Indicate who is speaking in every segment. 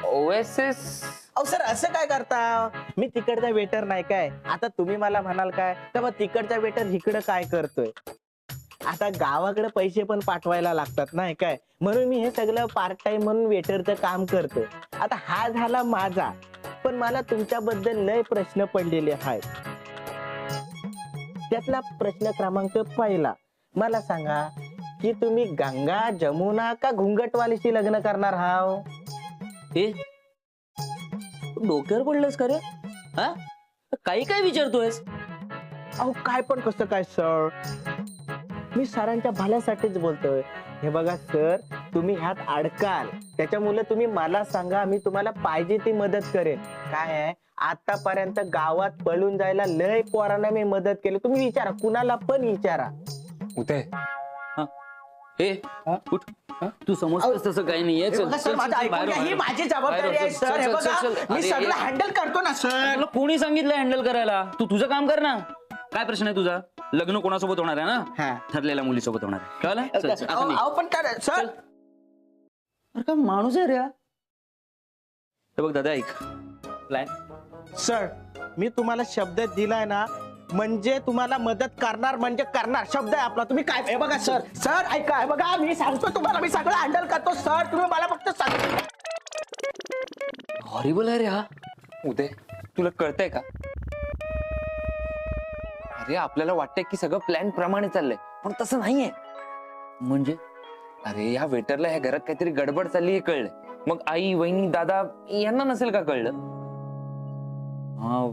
Speaker 1: OSS?
Speaker 2: अहो sir असं काय करता, मी तिकडचा वेटर नाही काय, आता तुम्ही मला म्हणाल काय तर मग तिकडचा वेटर इकडं काय करतोय. आता गावाकडे पैसे पण पाठवायला लागतात नाही काय, म्हणून मी हे सगळं पार्ट टाइम म्हणून वेटरचं काम करतो. आता हा झाला माझा, पण मला तुमच्याबद्दल लय प्रश्न पडलेले आहेत. त्यातला प्रश्न क्रमांक पहिला, मला सांगा की तुम्ही गंगा जमुना का घुंगटवालीशी लग्न करणार हाव?
Speaker 3: ए डोक्यावर पडलंस का रे? हा काही काय विचारतोयस?
Speaker 2: अहो काय पण कसं काय सर, मी सरांच्या भल्यासाठीच बोलतोय. हे बघा सर, तुम्ही ह्यात अडकाल त्याच्यामुळे तुम्ही मला सांगा, मी तुम्हाला पाहिजे ती मदत करेन. काय आहे, आतापर्यंत गावात पळून जायला लय पोरांना मी मदत केली. तुम्ही विचारा, कुणाला पण विचारा.
Speaker 1: उदय,
Speaker 3: ए उठ. तू समजतोस तसं काही नाहीये.
Speaker 2: हे बघा सर, माझं ऐकून घ्या, ही माझी जबाबदारी आहे सर. हे बघा मी सगळं हँडल करतो ना सर.
Speaker 3: तुला कोणी सांगितलं हँडल करायला? तू तुझं काम कर ना. काय प्रश्न आहे तुझा? लग्न कोणासोबत होणार आहे ना?
Speaker 2: हा.
Speaker 3: ठरलेल्या मुलीसोबत होणार आहे. कळलं? चल, चल, आता निघ.
Speaker 2: अहो पण काय सर,
Speaker 3: अरे काय माणूस आहे रे हा? हे बघ दादा, ऐक प्लॅन.
Speaker 2: सर मी तुम्हाला शब्द दिलाय ना, म्हणजे तुम्हाला मदत करणार म्हणजे करणार. शब्द आहे आपला. तुम्ही काय, हे बघा सर, सर ऐका, हे बघा मी सांगतो तुम्हाला, मी सगळं हँडल करतो सर. तुम्ही मला फक्त सांगा.
Speaker 3: हॉरिबल आहे रे हा.
Speaker 1: उदय तुला कळतंय का? अरे आपल्याला वाटतंय की सगळं प्लॅन प्रमाणे चाललंय, पण तसं नाहीये.
Speaker 3: म्हणजे
Speaker 1: अरे या वेटरला ह्या घरात काहीतरी गडबड चालली हे कळलंय, मग आई वहिनी दादा यांना नसेल का कळलं?
Speaker 3: हा.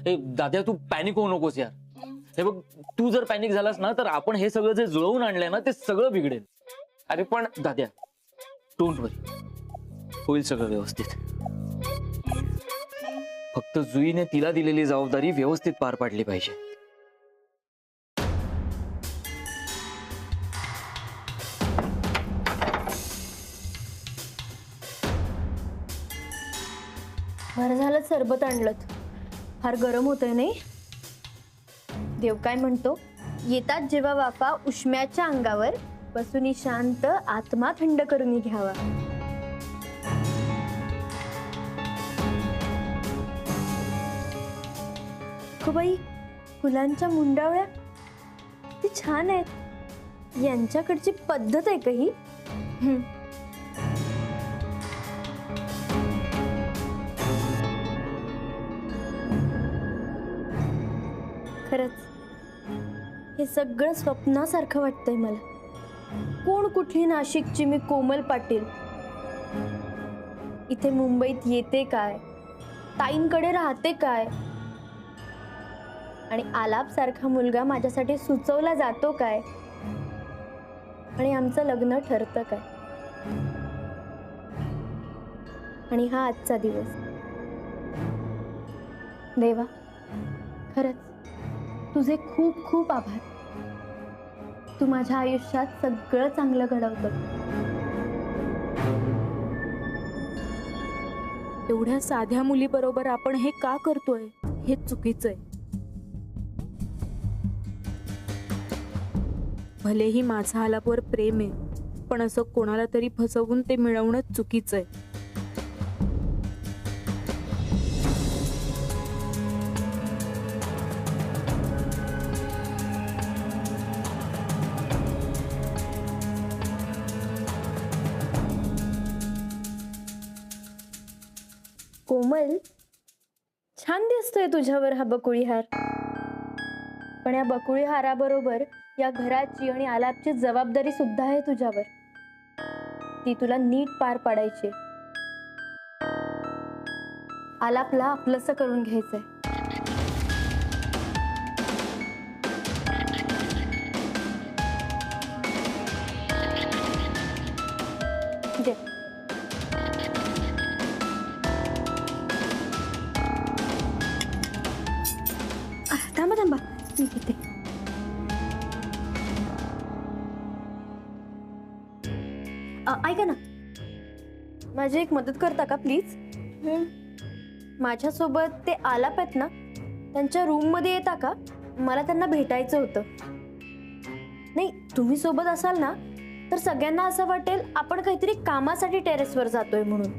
Speaker 3: ए दाद्या, तू पॅनिक होऊ नकोस यार. हे बघ, तू जर पॅनिक झालास ना तर आपण हे सगळं जे जुळवून आणलंय ना ते सगळं बिघडेल.
Speaker 1: अरे पण
Speaker 3: दाद्या, डोंट वरी, होईल सगळं व्यवस्थित. फक्त जुईने तिला दिलेली जबाबदारी व्यवस्थित पार पाडली पाहिजे.
Speaker 4: बरं झालं सरबत आणलं, फार गरम होतंय नाही. देव काय म्हणतो, येतात जेव्हा वाफा उष्म्याच्या अंगावर, बसून शांत आत्मा थंड करून घ्यावा. हो बाई, फुलांच्या मुंडावळ्या ती छान आहेत. यांच्याकडची पद्धत आहे का ही? खरंच हे सगळं स्वप्नासारखं वाटतंय मला. कोण कुठली नाशिकची मी कोमल पाटील, इथे मुंबईत येते काय, ताईंकडे राहते काय, आणि आलाप सारखा मुलगा माझ्यासाठी सुचवला जातो काय, आणि आमचं लग्न ठरतं काय. आणि हा आजचा दिवस. देवा, खरंच तुझे खूप खूप आभार. तू माझ्या आयुष्यात सगळं चांगलं घडवतो.
Speaker 5: एवढ्या साध्या मुलीबरोबर आपण हे का करतोय हे चुकीचं आहे. भलेही माझं आलापवर प्रेम आहे, पण असं कोणाला तरी फसवून ते मिळवणं चुकीचं आहे.
Speaker 4: कोमल, छान दिसतोय तुझ्यावर हा बकुळी हार, पण या बकुळी हाराबरोबर या घराची आणि आलापची जबाबदारी सुद्धा आहे तुझ्यावर. ती तुला नीट पार पाडायची. आलापला आपलंसं करून घ्यायचंय. दे. थांबा थांबा, मी घेते. ऐका ना, माझी एक मदत करता का प्लीज? माझ्यासोबत ते आलाप आहेत ना, त्यांच्या रूम मध्ये येता का? मला त्यांना भेटायचं होतं. नाही, तुम्ही सोबत असाल ना तर सगळ्यांना असं वाटेल आपण काहीतरी कामासाठी टेरेसवर जातोय म्हणून.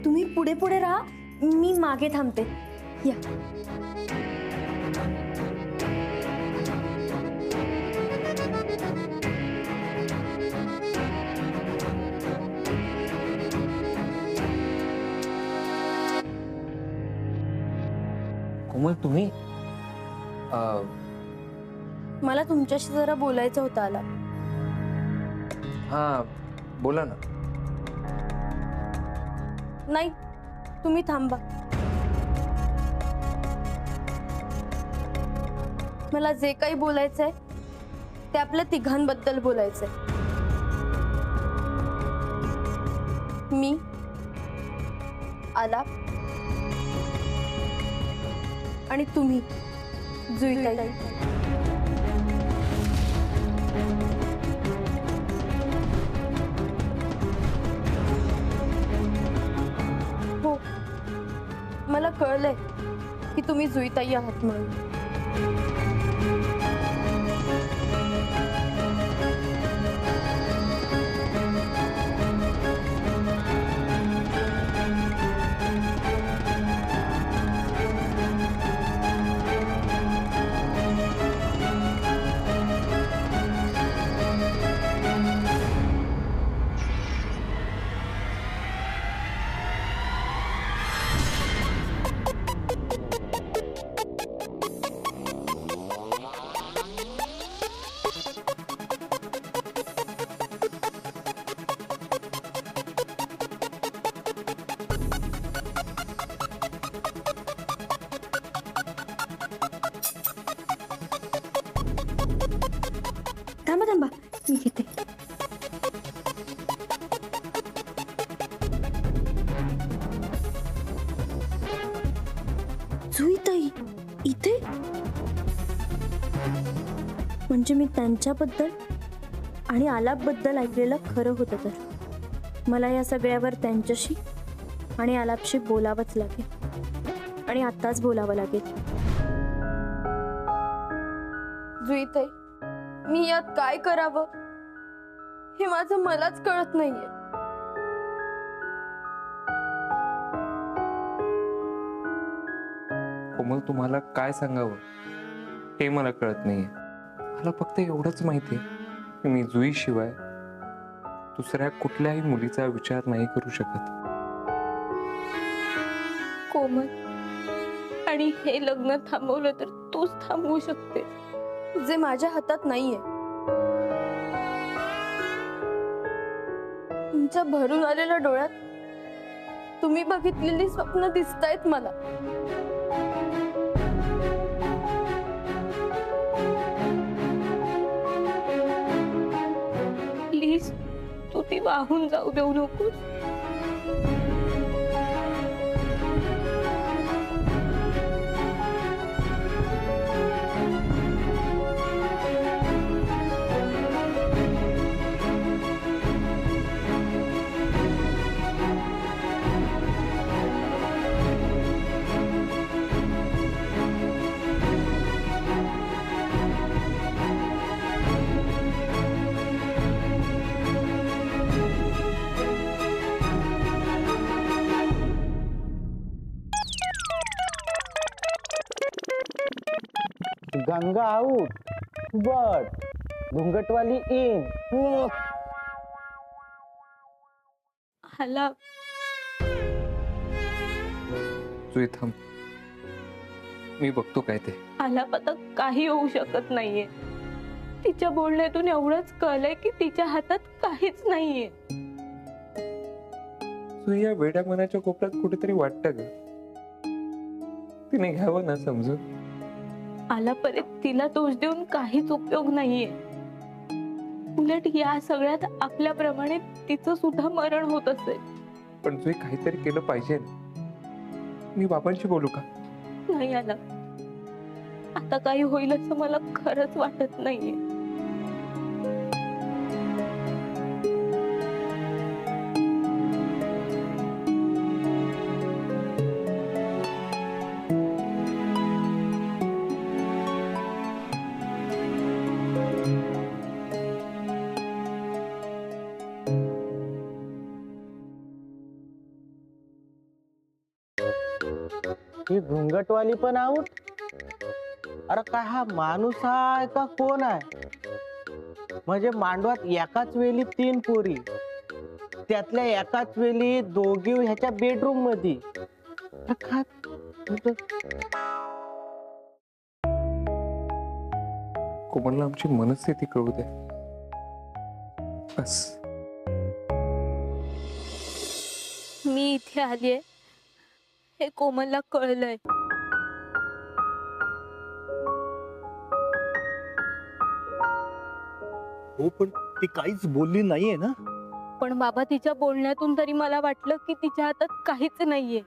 Speaker 4: तुम्ही पुढे पुढे राहा, मी मागे थांबते. या.
Speaker 1: कोमल तुम्ही
Speaker 4: मला तुमच्याशी जरा बोलायचं होतं आला.
Speaker 1: हा बोला ना.
Speaker 4: नाही, तुम्ही थांबा. मला जे काही बोलायचंय ते आपल्या तिघांबद्दल बोलायचंय. मी, आलाप आणि तुम्ही, जुईताई. हो, मला कळलंय की तुम्ही जुईताई आहात म्हणून. थांबा थांबा, मी घेते. जुईताई इथे? म्हणजे मी त्यांच्याबद्दल आणि आलापबद्दल ऐकलेलं खरं होतं. तर मला या सगळ्यावर त्यांच्याशी आणि आलापशी बोलावंच लागेल, आणि आत्ताच बोलावं लागेल. जुईताई, मी यात काय करावं हे माझं मलाच कळत नाहीये.
Speaker 1: कोमल तुम्हाला काय सांगावं हे मला कळत नाहीये. मला फक्त एवढंच माहितीये की मी जुई शिवाय दुसऱ्या कुठल्याही मुलीचा विचार नाही करू शकत.
Speaker 5: कोमल, आणि हे लग्न थांबवलं तर तूच थांबवू शकते,
Speaker 4: जे माझ्या हातात नाहीये. तुमच्या भरून आलेल्या डोळ्यात तुम्ही बघितलेली स्वप्न दिसतायत मला.
Speaker 5: प्लीज तू ती वाहून जाऊ देऊ नकोस.
Speaker 2: गंगा आउट, बट घुंगटवाली इन.
Speaker 5: आला.
Speaker 1: जुई थांब, मी बघतो काय ते.
Speaker 5: आलाप आता काही होऊ शकत नाहीये. तिच्या बोलण्यातून एवढंच कळलंय की तिच्या हातात काहीच नाहीये.
Speaker 1: जुई या वेड्या मनाच्या कोपऱ्यात कुठेतरी वाटतं ग. तिने घ्यावं ना समजून.
Speaker 5: आला परत तिला दोष देऊन काहीच उपयोग नाहीये. उलट या सगळ्यात आपल्याप्रमाणे तिचं सुद्धा मरण होत असेल.
Speaker 1: पण जुई काहीतरी केलं पाहिजे. मी बाबांशी बोलू का?
Speaker 5: नाही आला, आता काही होईल असं मला खरंच वाटत नाहीये.
Speaker 2: ही घुंगटवाली पण आऊट. अरे काय हा माणूस आहे का कोण आहे? म्हणजे मांडवात एकाच वेळी 3 पोरी, त्यातल्या एकाच वेळी दोघी ह्याच्या बेडरूम मध्ये. अरे काय
Speaker 1: कोमलला आमची मनस्थिती कळू दे बस.
Speaker 5: मी इथे आलीये हे कोमलला कळलंय.
Speaker 6: हो पण ती काहीच बोलली नाहीये ना.
Speaker 5: पण बाबा तिच्या बोलण्यातून तरी मला वाटलं की तिच्या हातात काहीच नाहीये.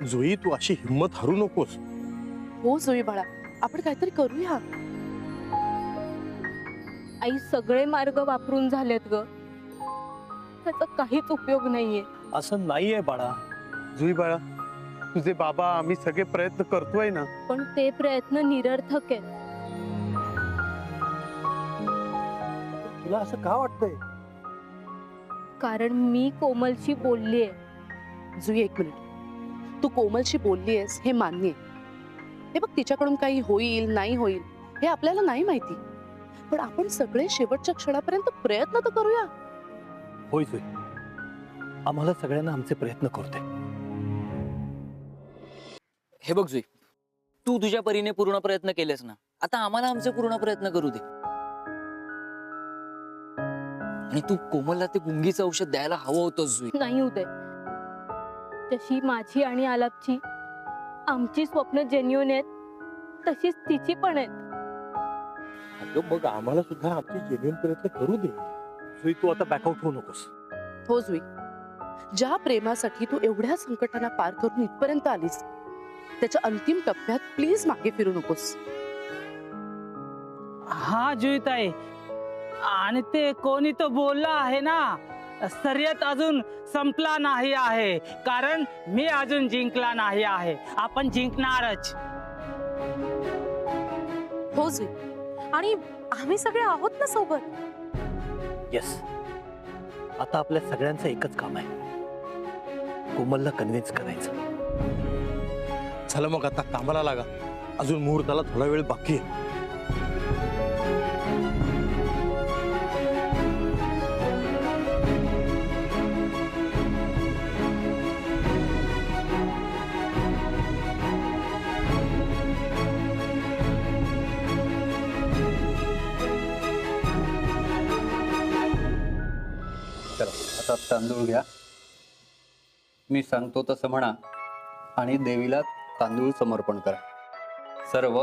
Speaker 6: जुई तू अशी हिंमत हरू नकोस.
Speaker 7: हो जुई बाळा, आपण काहीतरी करूया.
Speaker 5: आई सगळे मार्ग वापरून झालेत ग, त्याचा काहीच उपयोग नाहीये.
Speaker 6: असं नाहीये बाळा. जुई बाळा, तुझे बाबा आम्ही सगळे प्रयत्न करतोय ना.
Speaker 5: पण ते प्रयत्न निरर्थक आहेत.
Speaker 6: तुला असं का वाटतंय?
Speaker 5: कारण मी कोमलशी बोललीये.
Speaker 7: जुई एक मिनिट, तू कोमलशी बोललीयस हे मान्य आहे. हे बघ, तिच्याकडून काही होईल नाही होईल हे आपल्याला नाही माहिती, पण आपण सगळे शेवटच्या क्षणापर्यंत प्रयत्न तर करूया.
Speaker 6: होय जुई, आम्हाला सगळ्यांना आमचे प्रयत्न करतोय.
Speaker 3: हे बघ जुई, तू तुझ्या परीने पूर्ण प्रयत्न केलेस ना, आता आम्हाला आमचे पूर्ण प्रयत्न करू दे. आणि तू कोमलला ते गुंगीचं औषध द्यायला हवं होतं जुई.
Speaker 5: नाही उदय, जशी माझी आणि आलापची आमची स्वप्न जेन्युइन आहेत, तशीच तिची पण आहेत.
Speaker 6: अगं मग आम्हाला सुद्धा आमचे जेन्युइन प्रयत्न करू दे. जुई तू आता बॅकआउट होऊ नकोस.
Speaker 7: हो जुई, ज्या प्रेमासाठी तू एवढ्या संकटांना पार करून इथपर्यंत आलीस, त्याच्या अंतिम टप्प्यात प्लीज मागे फिरू नकोस.
Speaker 8: हा जुईताई, आणि ते कोणी तो बोलला आहे ना, शर्यत अजून संपला नाही आहे, कारण मी अजून जिंकला नाही आहे. आपण जिंकणारच.
Speaker 7: हो जुई, आणि आम्ही सगळे आहोत ना सोबत.
Speaker 6: येस, आता आपल्या सगळ्यांचं एकच काम आहे, कोमलला कन्व्हिन्स करायचं. चला मग आता कामाला लागा, अजून मुहूर्ताला थोडा वेळ बाकी आहे.
Speaker 9: चला आता तांदूळ घ्या, मी सांगतो तसं म्हणा आणि देवीला तांदूळ समर्पण करा. सर्व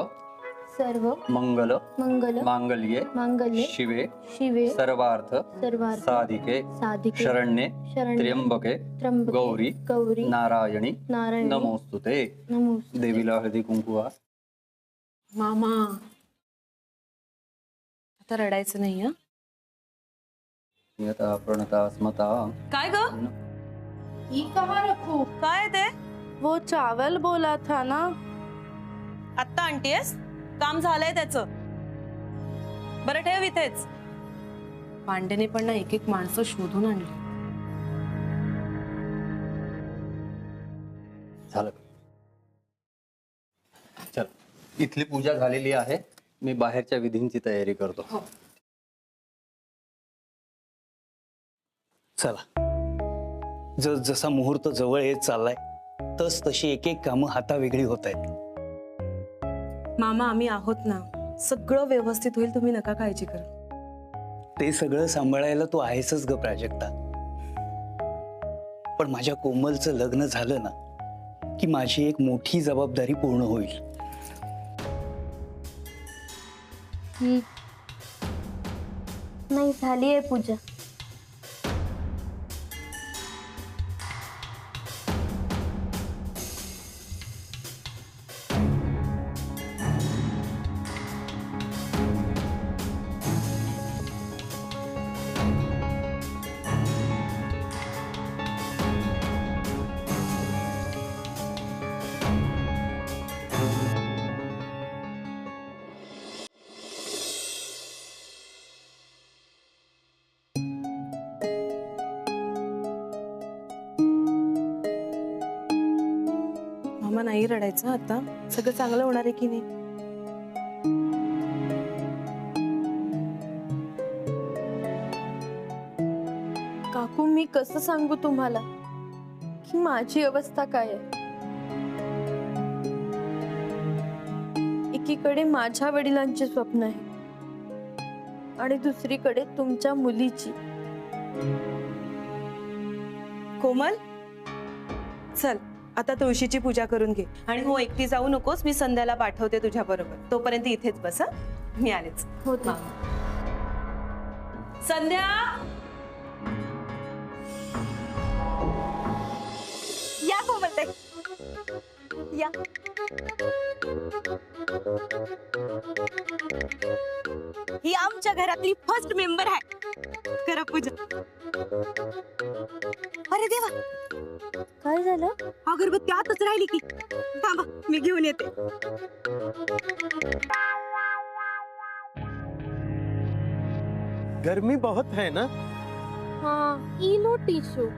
Speaker 4: सर्व
Speaker 9: मंगल
Speaker 4: मंगल
Speaker 9: मांगल्ये
Speaker 4: मांगल्ये
Speaker 9: शिवे
Speaker 4: शिवे
Speaker 9: सर्वार्थ
Speaker 4: सर्वार्थ
Speaker 9: साधिके
Speaker 4: साधिके
Speaker 9: शरण्ये
Speaker 4: शरण्ये
Speaker 9: त्र्यंबके
Speaker 4: त्र्यंबके
Speaker 9: गौरी
Speaker 4: गौरी
Speaker 9: नारायणी
Speaker 4: नारायणी
Speaker 9: नमोस्तुते.
Speaker 4: नमोस्तुते.
Speaker 9: देवीला हळदी कुंकू वाह.
Speaker 7: मामा, आता रडायचं नाही हं?
Speaker 9: यथा प्रणता स्मता.
Speaker 5: काय ग, काय ते
Speaker 7: वो चावल बोला था ना.
Speaker 10: आत्ता आणतीयस? काम झालंय त्याचं. बरं ठेव इथेच.
Speaker 7: पांडेने पण ना एक एक माणसं शोधून आणली.
Speaker 9: झालं. चल, इथली पूजा झालेली आहे, मी बाहेरच्या विधींची तयारी करतो.
Speaker 8: चला, जसा मुहूर्त जवळ येत चाललाय तस तशी एक एक कामं हातावेगळी होत आहेत.
Speaker 10: मामा आम्ही आहोत ना, सगळं व्यवस्थित होईल, तुम्ही नका काळजी करा.
Speaker 8: ते सगळं सांभाळायला तू आहेसच ग प्राजक्ता. पण माझ्या कोमलचं लग्न झालं ना की माझी एक मोठी जबाबदारी पूर्ण होईल.
Speaker 4: नाही झाली आहे पूजा.
Speaker 10: नाही रडायचं आता, सगळं चांगलं होणार आहे की नाही.
Speaker 4: काकू मी कसं सांगू तुम्हाला की माझी अवस्था काय आहे. एकीकडे माझ्या वडिलांचे स्वप्न आहे आणि दुसरीकडे तुमच्या मुलीची.
Speaker 10: कोमल, चल आता तुळशीची पूजा करून घे. आणि हो, एकटी जाऊ नकोस, मी संध्याला पाठवते तुझ्या बरोबर. तोपर्यंत इथेच बस. हं? मी आलेच.
Speaker 4: होते.
Speaker 10: संध्या,
Speaker 5: या कोमलताई, या. ही आमच्या घरातली फर्स्ट मेंबर आहे. करा पूजा. अरे देवा,
Speaker 4: काय झालं?
Speaker 5: अगरबत्ती आतच राहिली की. थांबा, मी घेऊन येते.
Speaker 6: गर्मी बहुत है ना.
Speaker 4: हाँ, इनो टिश्यू.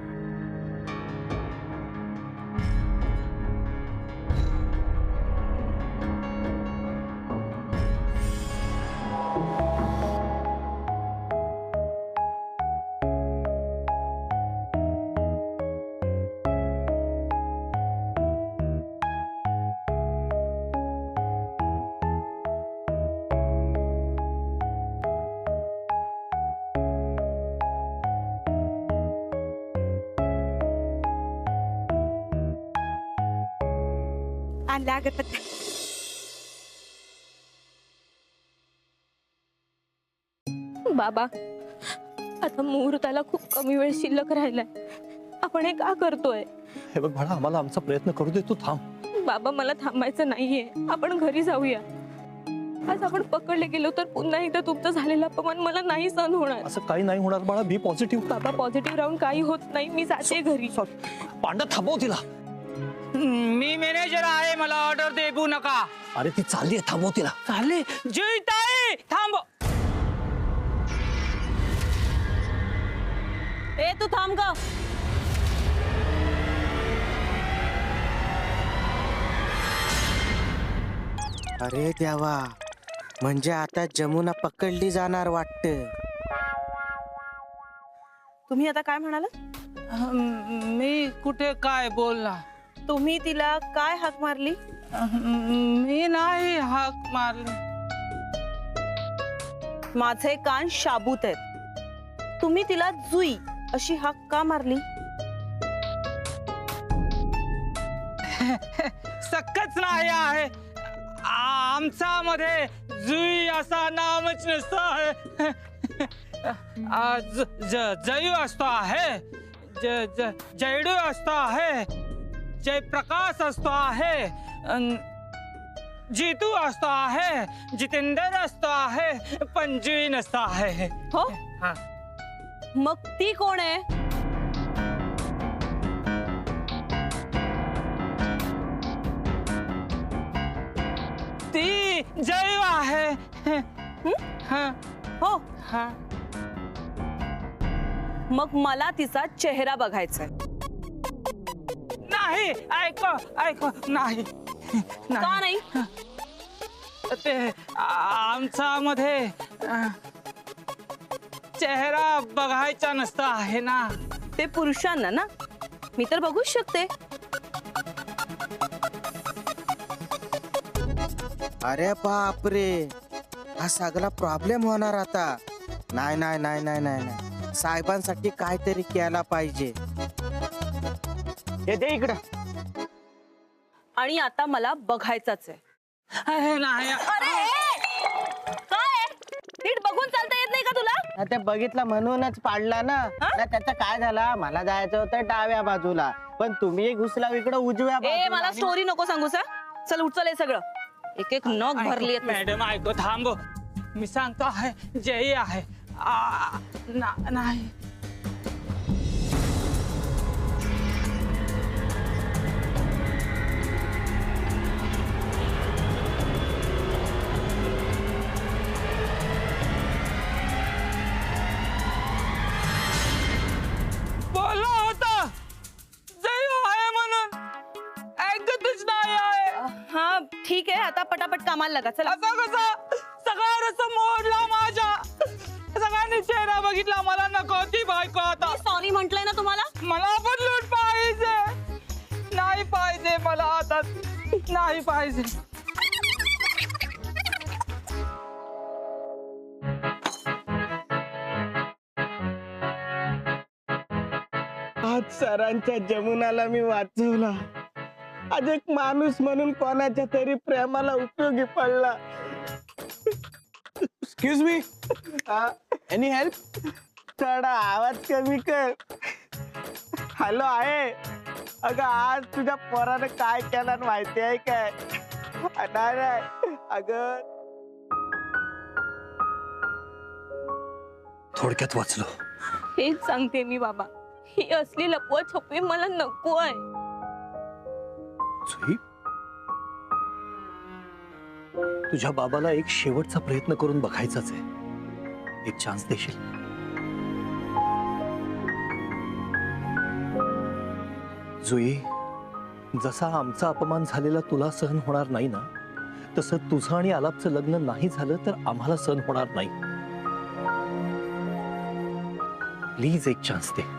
Speaker 5: आणल्या अगरबत्त्या. बाबा, आता मुहूर्ताला खूप कमी वेळ शिल्लक राहिलाय. आपण हे का करतोय?
Speaker 6: हे बघ बाळा, आम्हाला आमचा प्रयत्न करू दे, तू थांब.
Speaker 5: बाबा, मला थांबायचं नाहीये. आपण घरी जाऊया. आज आपण पकडले गेलो तर पुन्हा एकदा तुमचा झालेला अपमान मला नाही सहन होणार.
Speaker 6: असं काही नाही होणार बाळा, बी पॉझिटिव्ह.
Speaker 5: बाबा, पॉझिटिव्ह राहून काही होत नाही. मी जाते घरी.
Speaker 6: पांडा, थांबव तिला.
Speaker 8: मी मॅनेजर आहे, मला ऑर्डर देऊ नका.
Speaker 6: अरे ती चालली आहे, थांबव तिला.
Speaker 8: चालले जुईताई, थांब.
Speaker 10: ए तू थांब ग.
Speaker 2: अरे देवा, म्हणजे आता जमुना पकडली जाणार वाटतं.
Speaker 10: तुम्ही आता काय म्हणाला?
Speaker 8: मी कुठे काय बोलला?
Speaker 10: तुम्ही तिला काय हाक मारली?
Speaker 8: मी नाही हाक मारली.
Speaker 10: माझे कान शाबूत आहेत. तुम्ही तिला जुई अशी हाक का मारली?
Speaker 8: सक्कच नाही आहे. आमचा मध्ये जुई असा नामच नसतो. जयू असतो आहे, जयडू असतो आहे, जयप्रकाश असतो आहे, जीतू असतो आहे, जितेंद्र असतो आहे, पण जुई नसतो आहे.
Speaker 10: हो,
Speaker 8: हा.
Speaker 10: मग ती कोण आहे?
Speaker 8: ती जयू आहे. हा.
Speaker 10: हो,
Speaker 8: हा.
Speaker 10: मग मला तिचा चेहरा बघायचा आहे.
Speaker 8: नाही, ऐको नाही.
Speaker 10: का नाही?
Speaker 8: ते आमचा मध्ये चेहरा बघायचा नसता आहे ना.
Speaker 10: ते पुरुषांना ना, मी तर बघूच शकते.
Speaker 2: अरे बापरे, हा सगळा प्रॉब्लेम होणार आता. नाही नाही नाही नाही नाही नाही, साहेबांसाठी काहीतरी केला पाहिजे. हे दे इकडं.
Speaker 10: आणि आता मला बघायचाच आहे.
Speaker 8: नाही.
Speaker 10: अरे काय नीट बघून चालता येत नाही का तुला?
Speaker 2: ते बघितलं म्हणूनच पाडला ना. त्याचं काय झालं, मला जायचं होतं डाव्या बाजूला, पण तुम्ही घुसला इकडं उजव्या बाजूला.
Speaker 10: मला स्टोरी नको सांगू सा. चल उठ, चल. हे सगळं एक एक नग भरली आहेत.
Speaker 8: मॅडम ऐको, थांब. मी सांगतो आहे, जय आहे. नाही. बोलला होता जय आहे म्हणून, ऐकतच नाही आहे.
Speaker 10: कामाला लागा. चला.
Speaker 8: असं कसं सगळा रस मोडला माझ्या. सगळ्यांनी चेहरा बघितला, मला नको ती बायको आता.
Speaker 10: सॉरी म्हंटलंय ना तुम्हाला.
Speaker 8: मला पण लूट पाहिजे. नाही पाहिजे मला आता, नाही पाहिजे.
Speaker 2: आज सरांच्या जमुनाला मी वाचवला. आज एक माणूस म्हणून कोणाच्या तरी प्रेमाला उपयोगी पडला.
Speaker 6: Excuse me, any help?
Speaker 2: थोडा आवाज कमी कर. हॅलो आहे. अगं आज तुझ्या पोरानं काय केलं माहिती आहे काय? नाही अगं
Speaker 6: थोडक्यात वाचलो.
Speaker 5: हेच सांगते मी बाबा, ही असली लपवा छपवी मला नको आहे.
Speaker 6: जुई, तुझ्या बाबाला एक शेवटचा प्रयत्न करून बघायचाच आहे. एक चान्स देशील? जुई, जसा आमचा अपमान झालेला तुला सहन होणार नाही ना, तसं तुझं आणि आलापचं लग्न नाही झालं तर आम्हाला सहन होणार नाही. प्लीज एक चान्स दे.